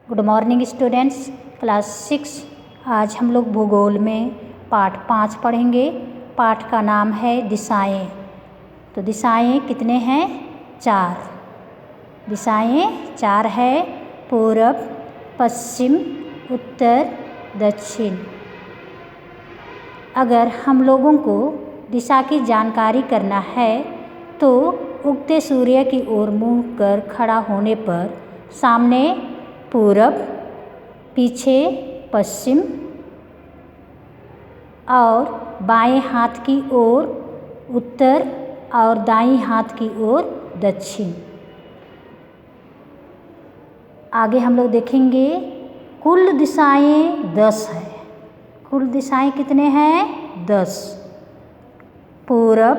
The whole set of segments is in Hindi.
Good morning students, class 6। आज हम लोग भूगोल में पाठ 5 पढ़ेंगे। पाठ का नाम है दिशाएं। तो दिशाएं कितने हैं? 4 दिशाएं 4 है। पूरब, पश्चिम, उत्तर, दक्षिण। अगर हम लोगों को दिशा की जानकारी करना है तो उगते सूर्य की ओर मुँह कर खड़ा होने पर सामने पूरब, पीछे पश्चिम और बाएं हाथ की ओर उत्तर और दाईं हाथ की ओर दक्षिण। आगे हम लोग देखेंगे कुल दिशाएं 10 है। कुल दिशाएं कितने हैं? 10। पूरब,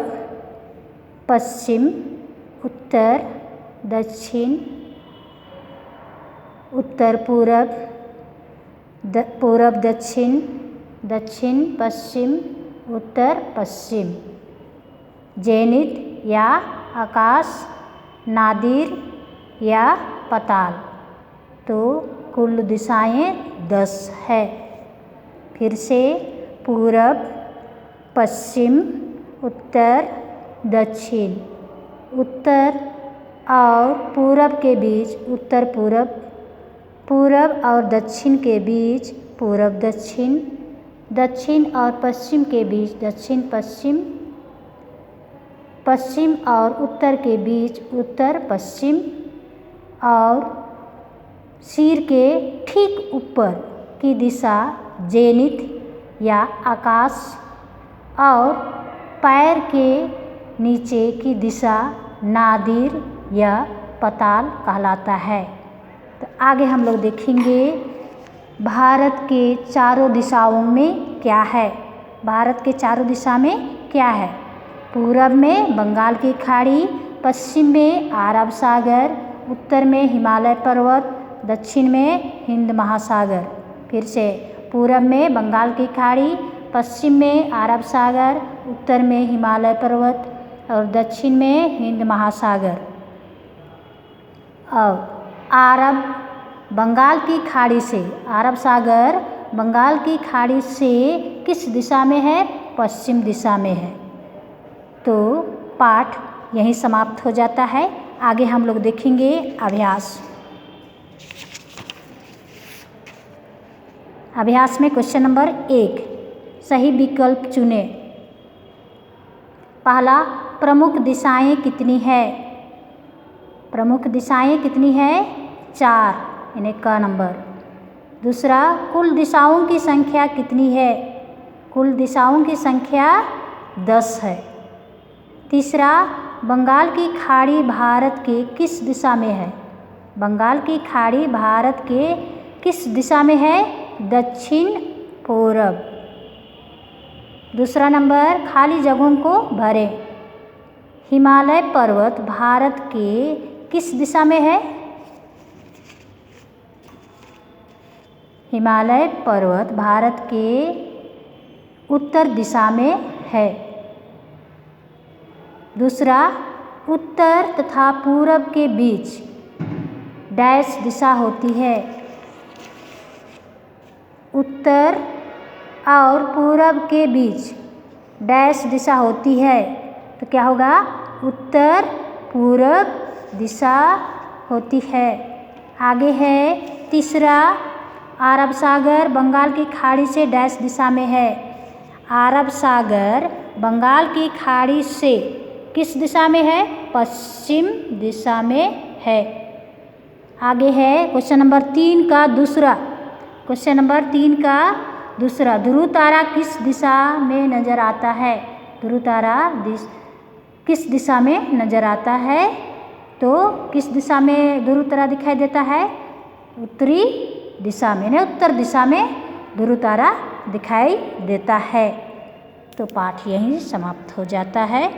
पश्चिम, उत्तर, दक्षिण, उत्तर पूरब, पूरब दक्षिण, दक्षिण पश्चिम, उत्तर पश्चिम। जेनिथ या आकाश, नादिर या पताल। तो कुल दिशाएं 10 है। फिर से पूरब, पश्चिम, उत्तर, दक्षिण। उत्तर और पूरब के बीच उत्तर पूरब, पूरब और दक्षिण के बीच पूरब दक्षिण, दक्षिण और पश्चिम के बीच दक्षिण पश्चिम, पश्चिम और उत्तर के बीच उत्तर पश्चिम। और सिर के ठीक ऊपर की दिशा जेनिथ या आकाश और पैर के नीचे की दिशा नादिर या पताल कहलाता है। तो आगे हम लोग देखेंगे भारत के चारों दिशाओं में क्या है। भारत के चारों दिशा में क्या है? पूरब में बंगाल की खाड़ी, पश्चिम में अरब सागर, उत्तर में हिमालय पर्वत, दक्षिण में हिंद महासागर। फिर से पूरब में बंगाल की खाड़ी, पश्चिम में अरब सागर, उत्तर में हिमालय पर्वत और दक्षिण में हिंद महासागर। और अरब बंगाल की खाड़ी से, अरब सागर बंगाल की खाड़ी से किस दिशा में है? पश्चिम दिशा में है। तो पाठ यहीं समाप्त हो जाता है। आगे हम लोग देखेंगे अभ्यास। अभ्यास में क्वेश्चन नंबर 1, सही विकल्प चुनें। पहला, प्रमुख दिशाएं कितनी है? प्रमुख दिशाएं कितनी है? 4, यानी का नंबर। दूसरा, कुल दिशाओं की संख्या कितनी है? कुल दिशाओं की संख्या 10 है। तीसरा, बंगाल की खाड़ी भारत के किस दिशा में है? बंगाल की खाड़ी भारत के किस दिशा में है? दक्षिण पूरब। दूसरा नंबर, खाली जगहों को भरें। हिमालय पर्वत भारत के किस दिशा में है? हिमालय पर्वत भारत के उत्तर दिशा में है। दूसरा, उत्तर तथा पूरब के बीच डैश दिशा होती है। उत्तर और पूरब के बीच डैश दिशा होती है। तो क्या होगा? उत्तर पूरब दिशा होती है। आगे है तीसरा, अरब सागर बंगाल की खाड़ी से डैश दिशा में है। अरब सागर बंगाल की खाड़ी से किस दिशा में है? पश्चिम दिशा में है। आगे है क्वेश्चन नंबर 3 का दूसरा। क्वेश्चन नंबर 3 का दूसरा, ध्रुव तारा किस दिशा में नज़र आता है? ध्रुव तारा किस दिशा में नज़र आता है? तो किस दिशा में ध्रुव तारा दिखाई देता है? उत्तरी दिशा में, यानी उत्तर दिशा में ध्रुव तारा दिखाई देता है। तो पाठ यहीं समाप्त हो जाता है।